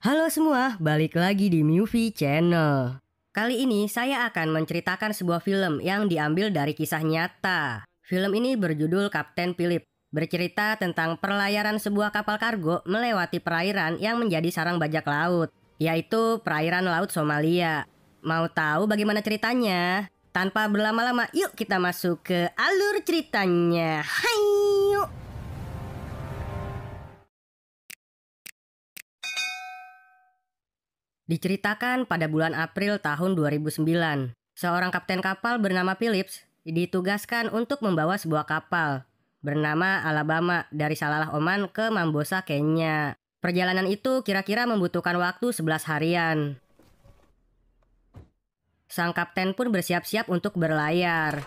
Halo semua, balik lagi di Movie Channel. Kali ini saya akan menceritakan sebuah film yang diambil dari kisah nyata. Film ini berjudul Kapten Philip, bercerita tentang perlayaran sebuah kapal kargo melewati perairan yang menjadi sarang bajak laut, yaitu perairan Laut Somalia. Mau tahu bagaimana ceritanya? Tanpa berlama-lama, yuk kita masuk ke alur ceritanya. Hai, yuk! Diceritakan pada bulan April tahun 2009, seorang kapten kapal bernama Phillips ditugaskan untuk membawa sebuah kapal bernama Alabama dari Salalah Oman ke Mambosa, Kenya. Perjalanan itu kira-kira membutuhkan waktu 11 harian. Sang kapten pun bersiap-siap untuk berlayar.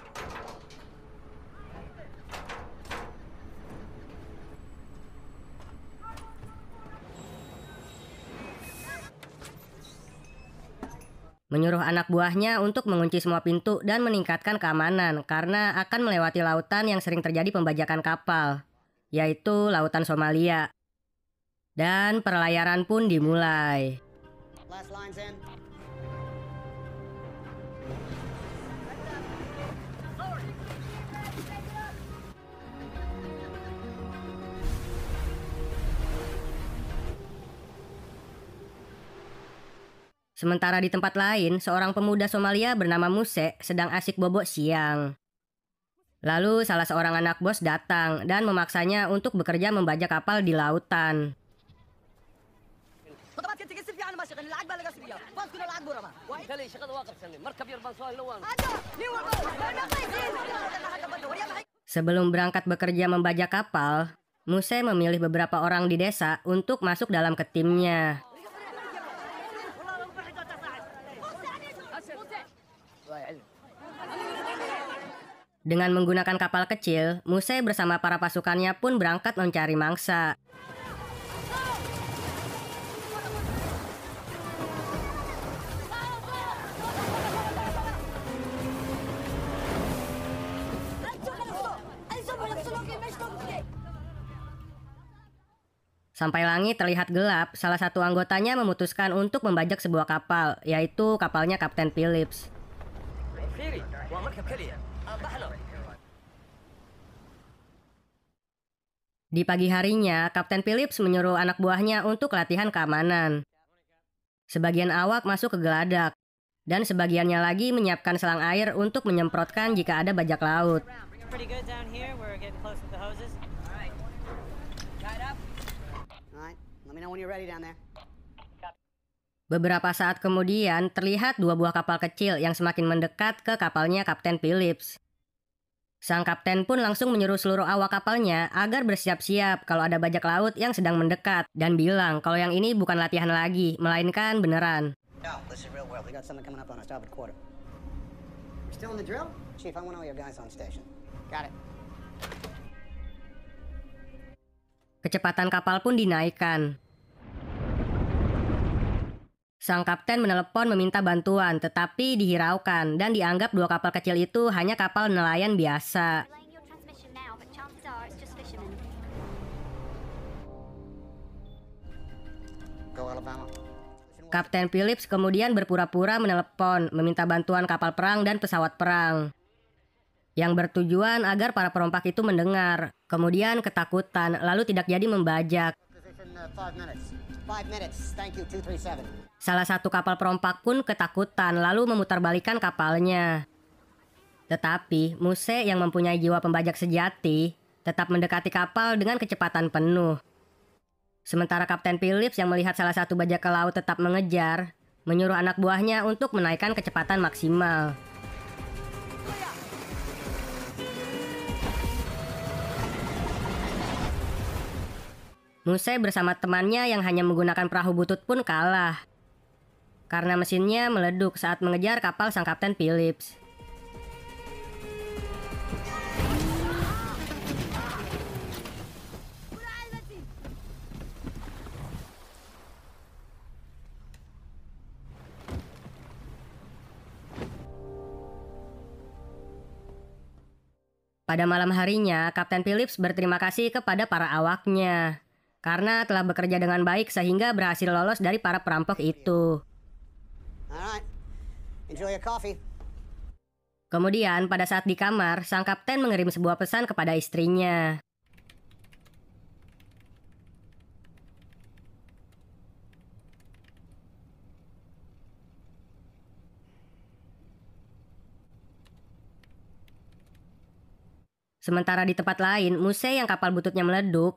Menyuruh anak buahnya untuk mengunci semua pintu dan meningkatkan keamanan karena akan melewati lautan yang sering terjadi pembajakan kapal, yaitu Lautan Somalia. Dan perlayaran pun dimulai. Last lines in. Sementara di tempat lain, seorang pemuda Somalia bernama Muse sedang asik bobok siang. Lalu salah seorang anak bos datang dan memaksanya untuk bekerja membajak kapal di lautan. خطوات كنت قسم فيها انا ماشي العقبه اللي قسم فيها فاز كنا العقبه رما قال لي شغل واقف سلم مركب يربان سؤال الاول Sebelum berangkat bekerja membajak kapal, Muse memilih beberapa orang di desa untuk masuk dalam ke timnya. Dengan menggunakan kapal kecil, Muse bersama para pasukannya pun berangkat mencari mangsa. Sampai langit terlihat gelap, salah satu anggotanya memutuskan untuk membajak sebuah kapal, yaitu kapalnya Kapten Phillips. خيري ومركب كليه بحلو Di pagi harinya, Kapten Phillips menyuruh anak buahnya untuk latihan keamanan. Sebagian awak masuk ke geladak, dan sebagiannya lagi menyiapkan selang air untuk menyemprotkan jika ada bajak laut. Pretty good down here. We're getting close with the hoses. All right, let me know when you're ready down there. Beberapa saat kemudian, terlihat dua buah kapal kecil yang semakin mendekat ke kapalnya Kapten Phillips. Sang kapten pun langsung menyuruh seluruh awak kapalnya agar bersiap-siap kalau ada bajak laut yang sedang mendekat dan bilang kalau yang ini bukan latihan lagi, melainkan beneran. No, this is real world. We got something coming up on our starboard quarter. You're still in the drill? Chief, I want all your guys on station. Got it. Kecepatan kapal pun dinaikkan. Sang kapten menelepon meminta bantuan, tetapi dihiraukan dan dianggap dua kapal kecil itu hanya kapal nelayan biasa. Delaying your transmission now, but chances are it's just fishermen. Go, Alabama. Kapten Phillips kemudian berpura-pura menelepon, meminta bantuan kapal perang dan pesawat perang. Yang bertujuan agar para perompak itu mendengar, kemudian ketakutan, lalu tidak jadi membajak. Position 5 minutes. 5 minutes. Thank you, 237. Salah satu kapal perompak pun ketakutan, lalu memutarbalikkan kapalnya. Tetapi Muse yang mempunyai jiwa pembajak sejati tetap mendekati kapal dengan kecepatan penuh. Sementara Kapten Phillips yang melihat salah satu bajak ke laut tetap mengejar, menyuruh anak buahnya untuk menaikkan kecepatan maksimal. Muse bersama temannya yang hanya menggunakan perahu butut pun kalah, karena mesinnya meleduk saat mengejar kapal sang Kapten Phillips. Pada malam harinya, Kapten Phillips berterima kasih kepada para awaknya. karena telah bekerja dengan baik sehingga berhasil lolos dari para perampok itu. All right. Enjoy your coffee. Kemudian pada saat di kamar, sang kapten mengirim sebuah pesan kepada istrinya. Sementara di tempat lain, Muse yang kapal bututnya meledup,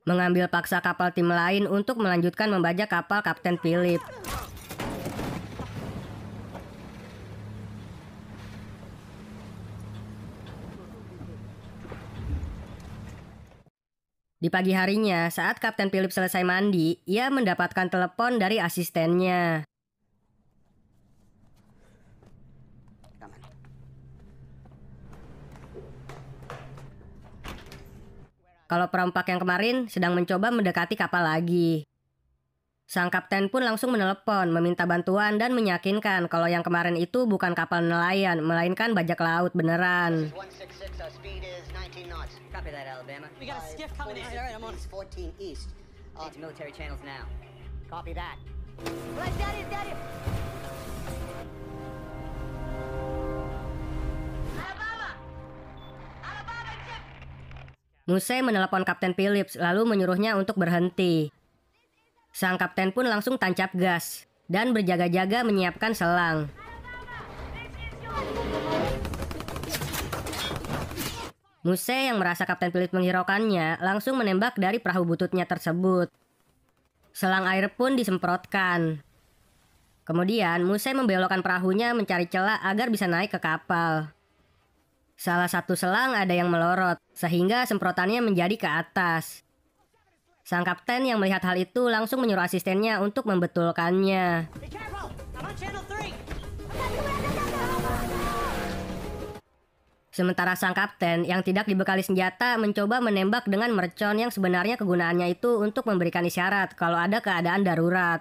mengambil paksa kapal tim lain untuk melanjutkan membajak kapal Kapten Philip. Di pagi harinya, saat Kapten Philip selesai mandi, ia mendapatkan telepon dari asistennya. Come in. Kalau perompak yang kemarin sedang mencoba mendekati kapal lagi. Sang kapten pun langsung menelepon, meminta bantuan dan meyakinkan kalau yang kemarin itu bukan kapal nelayan, melainkan bajak laut beneran. 166, speed is 19 knots. Copy that, Alabama. We got a skiff coming in. All right, I'm on. East, 14 east. Into military channels now. Copy that. Right, daddy. Muse menelepon Kapten Phillips lalu menyuruhnya untuk berhenti. Sang kapten pun langsung tancap gas dan berjaga-jaga menyiapkan selang. Muse yang merasa Kapten Phillips menghiraukannya langsung menembak dari perahu bututnya tersebut. Selang air pun disemprotkan. Kemudian Muse membelokkan perahunya mencari celah agar bisa naik ke kapal. Salah satu selang ada yang melorot, sehingga semprotannya menjadi ke atas. Sang kapten yang melihat hal itu langsung menyuruh asistennya untuk membetulkannya. Be careful! I'm on channel 3! Sementara sang kapten yang tidak dibekali senjata mencoba menembak dengan mercon yang sebenarnya kegunaannya itu untuk memberikan isyarat kalau ada keadaan darurat.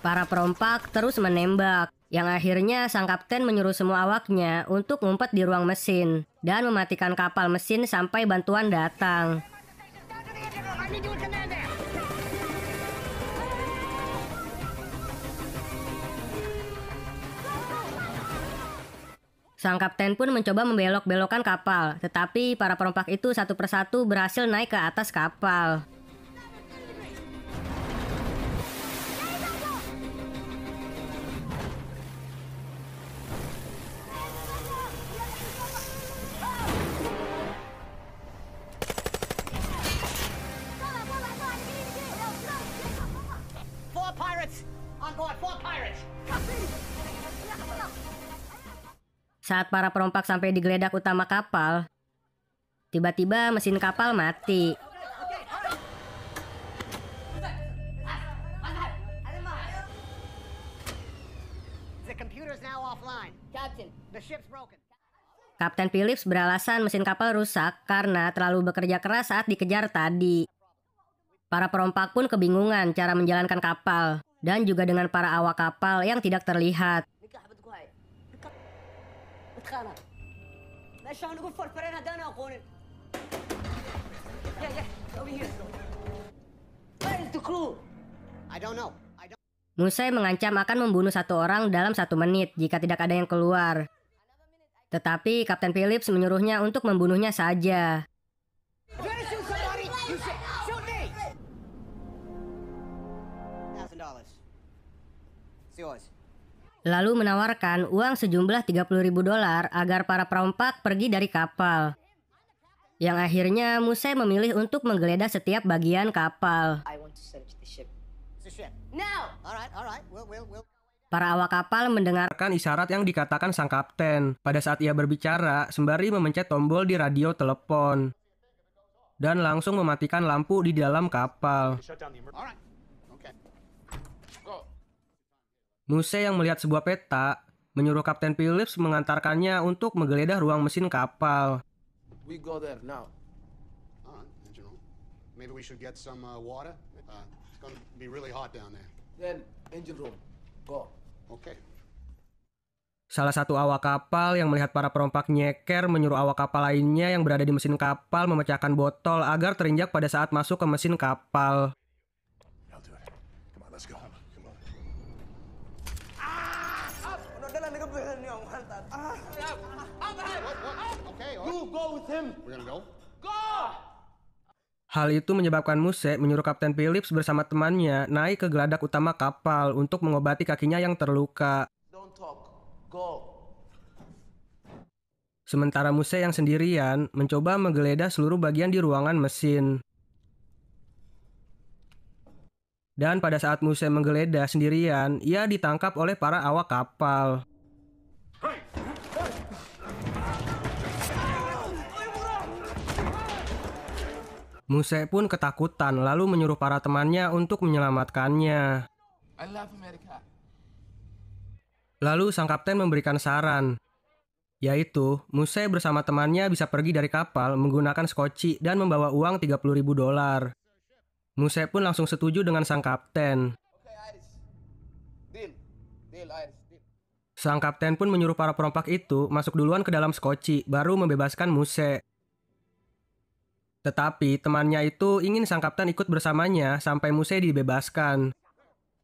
Para perompak terus menembak, yang akhirnya sang kapten menyuruh semua awaknya untuk ngumpet di ruang mesin dan mematikan kapal mesin sampai bantuan datang. Sang kapten pun mencoba membelok-belokkan kapal, tetapi para perompak itu satu persatu berhasil naik ke atas kapal. Saat para perompak sampai di geledak utama kapal, tiba-tiba mesin kapal mati. The computer's now offline. Captain. The ship's broken. Kapten Phillips beralasan mesin kapal rusak karena terlalu bekerja keras saat dikejar tadi. Para perompak pun kebingungan cara menjalankan kapal, dan juga dengan para awak kapal yang tidak terlihat. I don't know. Muse mengancam akan membunuh satu orang dalam 1 menit jika tidak ada yang keluar. Tetapi Kapten Phillips menyuruhnya untuk membunuhnya saja. $1,000. It's yours. Lalu menawarkan uang sejumlah $30.000 agar para perompak pergi dari kapal. Yang akhirnya Muse memilih untuk menggeledah setiap bagian kapal. I want to search the ship. It's the ship. Now! All right. We'll. Para awak kapal mendengarkan isyarat yang dikatakan sang kapten pada saat ia berbicara sembari memencet tombol di radio telepon. Dan langsung mematikan lampu di dalam kapal. All right. Okay. Muse yang melihat sebuah peta menyuruh Kapten Phillips mengantarkannya untuk menggeledah ruang mesin kapal. We go there now. All right, General. Maybe we should get some water. It's going to be really hot down there. Then engine room. Go. Okay. Salah satu awak kapal yang melihat para perompak nyeker menyuruh awak kapal lainnya yang berada di mesin kapal memecahkan botol agar terinjak pada saat masuk ke mesin kapal. I'll do it. Come on, let's go. Come on. Okay, you go with him. We're gonna go? Hal itu menyebabkan Muse menyuruh Kapten Phillips bersama temannya naik ke geladak utama kapal untuk mengobati kakinya yang terluka. Don't talk. Go. Sementara Muse yang sendirian mencoba menggeledah seluruh bagian di ruangan mesin. Dan pada saat Muse menggeledah sendirian, ia ditangkap oleh para awak kapal. Muse pun ketakutan lalu menyuruh para temannya untuk menyelamatkannya. I love America. Lalu sang kapten memberikan saran, yaitu Muse bersama temannya bisa pergi dari kapal menggunakan skoci dan membawa uang $30.000. Muse pun langsung setuju dengan sang kapten. Okay, Iris. Deal. Deal, Iris. Deal. Sang kapten pun menyuruh para perompak itu masuk duluan ke dalam skoci, baru membebaskan Muse. Tetapi temannya itu ingin sang kapten ikut bersamanya sampai Muse dibebaskan.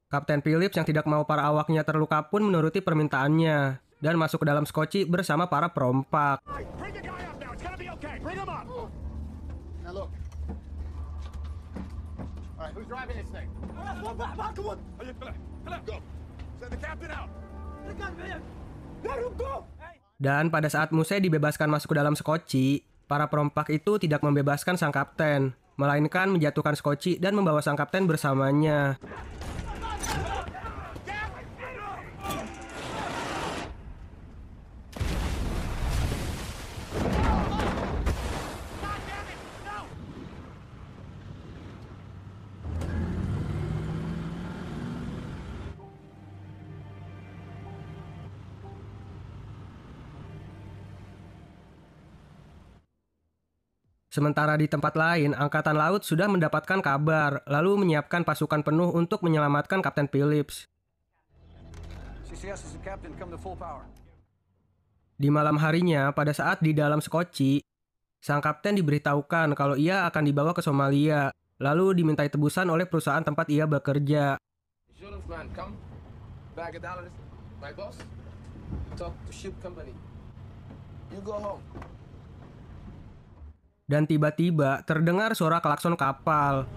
Kapten Phillips yang tidak mau para awaknya terluka pun menuruti permintaannya dan masuk ke dalam skoci bersama para perompak. Bring the guy up now. It's gonna be okay. Bring him up. Now look. All right, who's driving this thing? Go. Send the captain out. Dan pada saat Muse dibebaskan masuk ke dalam skoci, para perompak itu tidak membebaskan sang kapten, melainkan menjatuhkan skoci dan membawa sang kapten bersamanya. Sementara di tempat lain, Angkatan Laut sudah mendapatkan kabar, lalu menyiapkan pasukan penuh untuk menyelamatkan Kapten Phillips. CCS is the captain, come to full power. Di malam harinya, pada saat di dalam skoci, sang kapten diberitahukan kalau ia akan dibawa ke Somalia, lalu dimintai tebusan oleh perusahaan tempat ia bekerja. Insurance man, come. Bag of dollars. My boss. Talk to ship company. You go home. Dan tiba-tiba terdengar suara klakson kapal.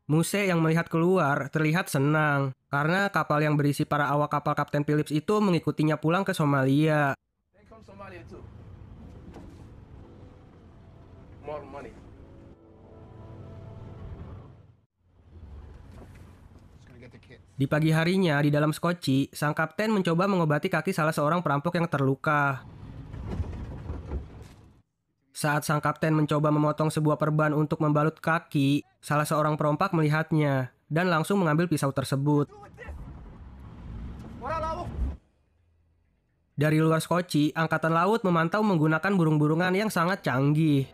Muse yang melihat keluar terlihat senang, karena kapal yang berisi para awak kapal Kapten Phillips itu mengikutinya pulang ke Somalia. They come Somalia too. More money. Just gonna get the kid. Di pagi harinya, di dalam skoci, sang kapten mencoba mengobati kaki salah seorang perampok yang terluka. Saat sang kapten mencoba memotong sebuah perban untuk membalut kaki, salah seorang perompak melihatnya dan langsung mengambil pisau tersebut. Dari luar skoci, Angkatan Laut memantau menggunakan burung-burungan yang sangat canggih.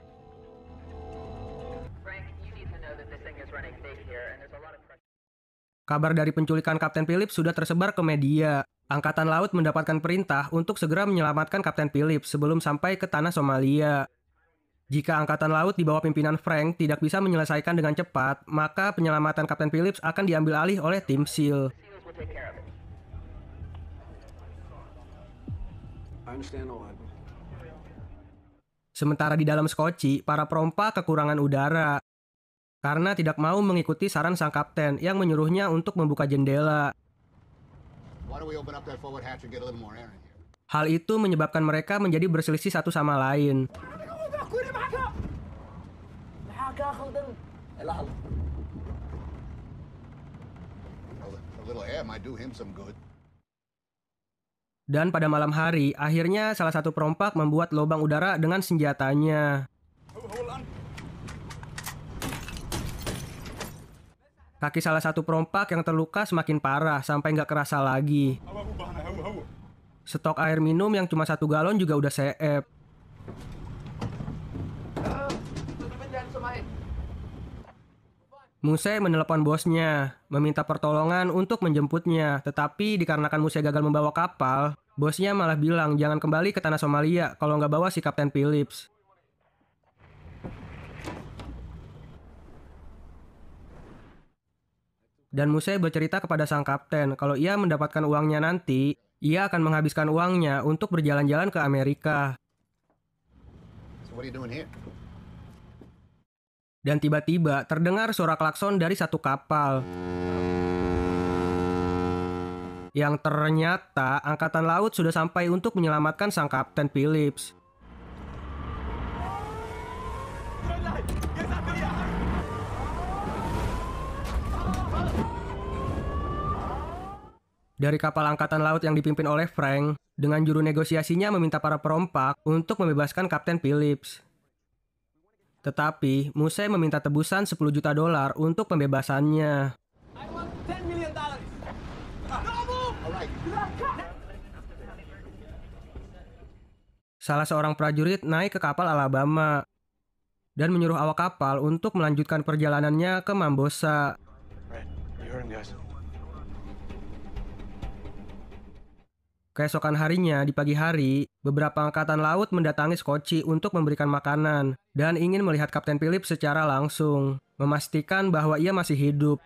Kabar dari penculikan Kapten Phillips sudah tersebar ke media. Angkatan Laut mendapatkan perintah untuk segera menyelamatkan Kapten Phillips sebelum sampai ke tanah Somalia. Jika Angkatan Laut di bawah pimpinan Frank tidak bisa menyelesaikan dengan cepat, maka penyelamatan Kapten Phillips akan diambil alih oleh tim SEAL. I understand all that. Sementara di dalam skoci, para perompak kekurangan udara karena tidak mau mengikuti saran sang kapten yang menyuruhnya untuk membuka jendela. Why don't we open up that forward hatch and get a little more air in here? Hal itu menyebabkan mereka menjadi berselisih satu sama lain. A little air might do him some good. Dan pada malam hari, akhirnya salah satu perompak membuat lubang udara dengan senjatanya. Kaki salah satu perompak yang terluka semakin parah sampai nggak kerasa lagi. Stok air minum yang cuma 1 galon juga udah seep. Muse menelepon bosnya, meminta pertolongan untuk menjemputnya. Tetapi dikarenakan Muse gagal membawa kapal, bosnya malah bilang jangan kembali ke tanah Somalia kalau nggak bawa si Kapten Phillips. Dan Muse bercerita kepada sang kapten kalau ia mendapatkan uangnya nanti, ia akan menghabiskan uangnya untuk berjalan-jalan ke Amerika. So what are you doing here? Dan tiba-tiba terdengar suara klakson dari satu kapal. Yang ternyata angkatan laut sudah sampai untuk menyelamatkan sang Kapten Phillips. Dari kapal angkatan laut yang dipimpin oleh Frank, dengan juru negosiasinya meminta para perompak untuk membebaskan Kapten Phillips. Tetapi, Muse meminta tebusan $10 juta untuk pembebasannya. I want $10 million. Salah seorang prajurit naik ke kapal Alabama dan menyuruh awak kapal untuk melanjutkan perjalanannya ke Mambosa. Right. You heard him, guys. Keesokan harinya, di pagi hari, beberapa angkatan laut mendatangi Skoci untuk memberikan makanan dan ingin melihat Kapten Phillips secara langsung, memastikan bahwa ia masih hidup.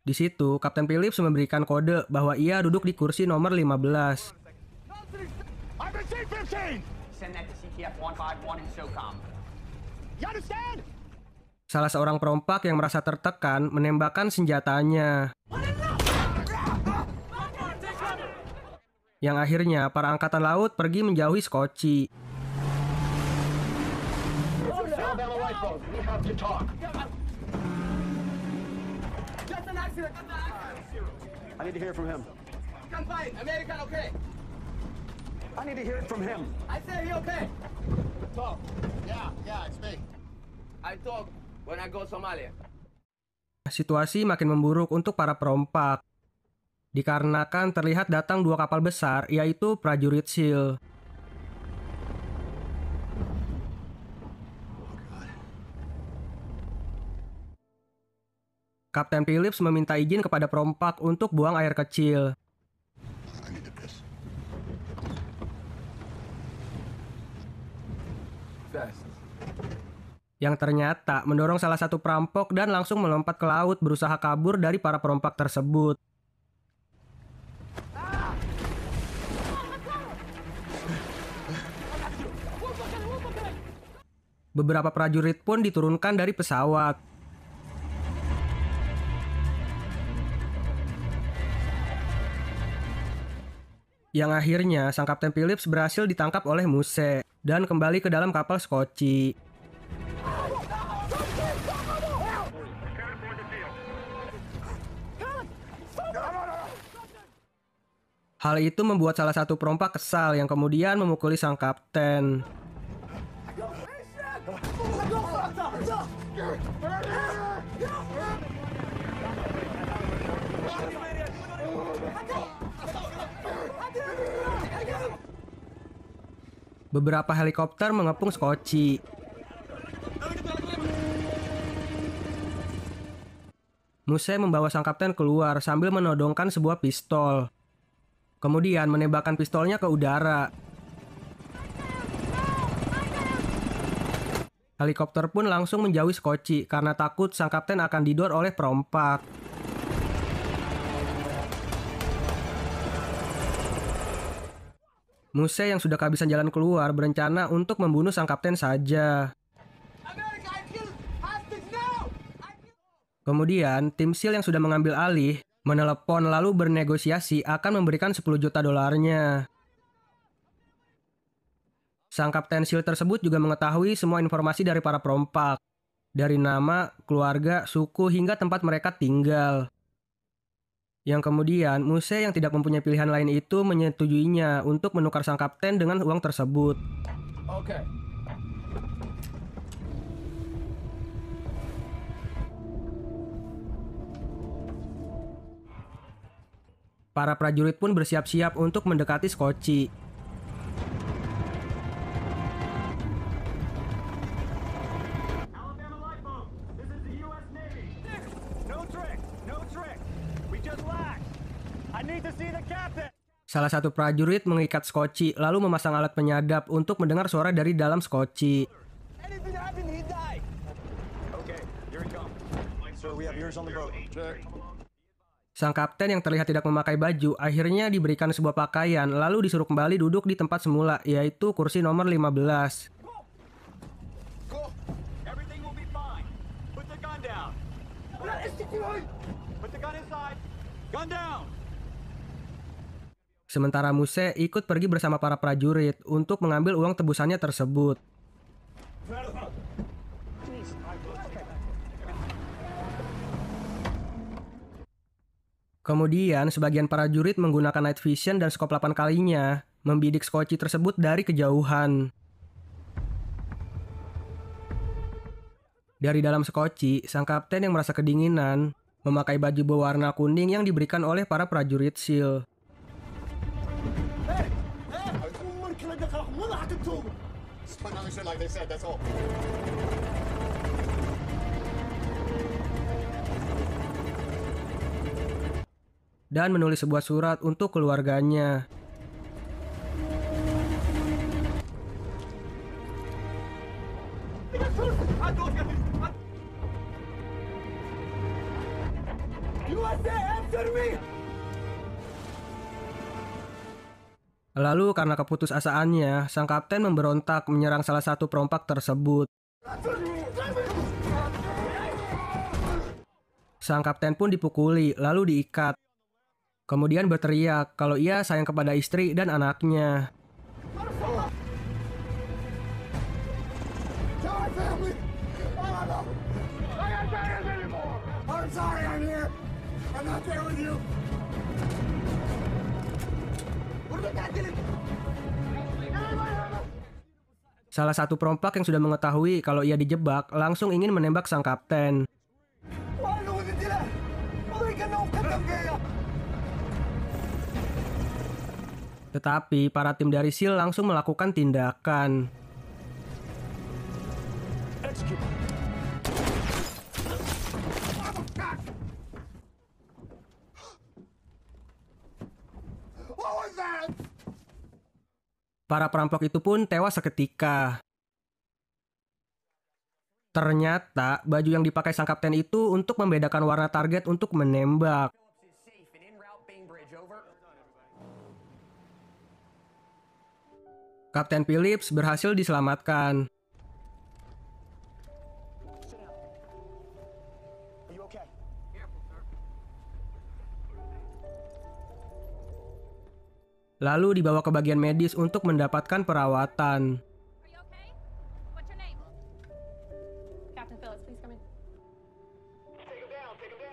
Di situ, Kapten Phillips memberikan kode bahwa ia duduk di kursi nomor 15. I'm in C-15! Send that to CTF 151 in SOCOM. You understand? Salah seorang perompak yang merasa tertekan menembakkan senjatanya. Yang akhirnya para angkatan laut pergi menjauhi Skoci. Alabama lifeboat, we have to talk. Just an accident. I need to hear from him. I'm fine. American okay. I need to hear it from him. I say he okay. Talk. Yeah, it's me. I talk when I go Somalia. Situasi makin memburuk untuk para perompak. Dikarenakan terlihat datang dua kapal besar, yaitu prajurit SEAL. Kapten Phillips meminta izin kepada perompak untuk buang air kecil. I need to piss. Fast. Yang ternyata mendorong salah satu perampok dan langsung melompat ke laut berusaha kabur dari para perompak tersebut. Beberapa prajurit pun diturunkan dari pesawat. Yang akhirnya sang Kapten Phillips berhasil ditangkap oleh Muse dan kembali ke dalam kapal Skoci. Hal itu membuat salah satu perompak kesal yang kemudian memukuli sang kapten. Beberapa helikopter mengepung Skoci. Muse membawa sang kapten keluar sambil menodongkan sebuah pistol. Kemudian menembakkan pistolnya ke udara. Helikopter pun langsung menjauhi Skoci karena takut sang kapten akan didor oleh perompak. Muse yang sudah kehabisan jalan keluar berencana untuk membunuh sang kapten saja. Kemudian, tim SEAL yang sudah mengambil alih menelepon lalu bernegosiasi akan memberikan $10 juta. Sang kapten SEAL tersebut juga mengetahui semua informasi dari para perompak, dari nama, keluarga, suku, hingga tempat mereka tinggal. Yang kemudian, Muse yang tidak mempunyai pilihan lain itu menyetujuinya untuk menukar sang kapten dengan uang tersebut. Okay. Para prajurit pun bersiap-siap untuk mendekati Skoci. Salah satu prajurit mengikat skoci lalu memasang alat penyadap untuk mendengar suara dari dalam skoci. Anything happened, he died. Okay, here he comes. Sir, we have ears on the boat. Check. Sang kapten yang terlihat tidak memakai baju akhirnya diberikan sebuah pakaian lalu disuruh kembali duduk di tempat semula, yaitu kursi nomor 15. Go. Everything will be fine. Put the gun down. Put the gun inside. Gun down. Sementara Muse ikut pergi bersama para prajurit untuk mengambil uang tebusannya tersebut. Kemudian, sebagian prajurit menggunakan night vision dan skop 8 kalinya membidik skoci tersebut dari kejauhan. Dari dalam skoci, sang kapten yang merasa kedinginan memakai baju berwarna kuning yang diberikan oleh para prajurit SEAL. Dan menulis sebuah surat untuk keluarganya. Lalu karena keputusasaannya, sang kapten memberontak menyerang salah satu perompak tersebut. Sang kapten pun dipukuli, lalu diikat. Kemudian berteriak kalau ia sayang kepada istri dan anaknya. Salah satu perompak yang sudah mengetahui kalau ia dijebak langsung ingin menembak sang kapten. Tetapi para tim dari SEAL langsung melakukan tindakan. Para perampok itu pun tewas seketika. Ternyata baju yang dipakai sang kapten itu untuk membedakan warna target untuk menembak. Kapten Phillips berhasil diselamatkan. Lalu dibawa ke bagian medis untuk mendapatkan perawatan.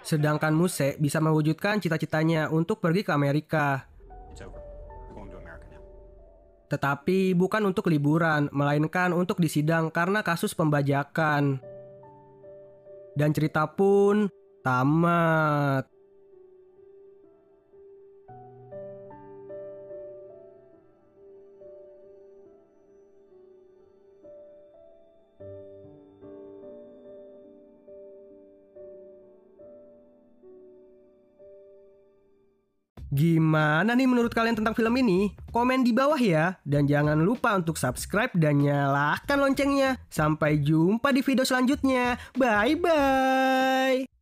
Sedangkan Muse bisa mewujudkan cita-citanya untuk pergi ke Amerika. Tetapi bukan untuk liburan, melainkan untuk disidang karena kasus pembajakan. Dan cerita pun tamat. Gimana nih menurut kalian tentang film ini? Komen di bawah ya. Dan jangan lupa untuk subscribe dan nyalakan loncengnya. Sampai jumpa di video selanjutnya. Bye-bye.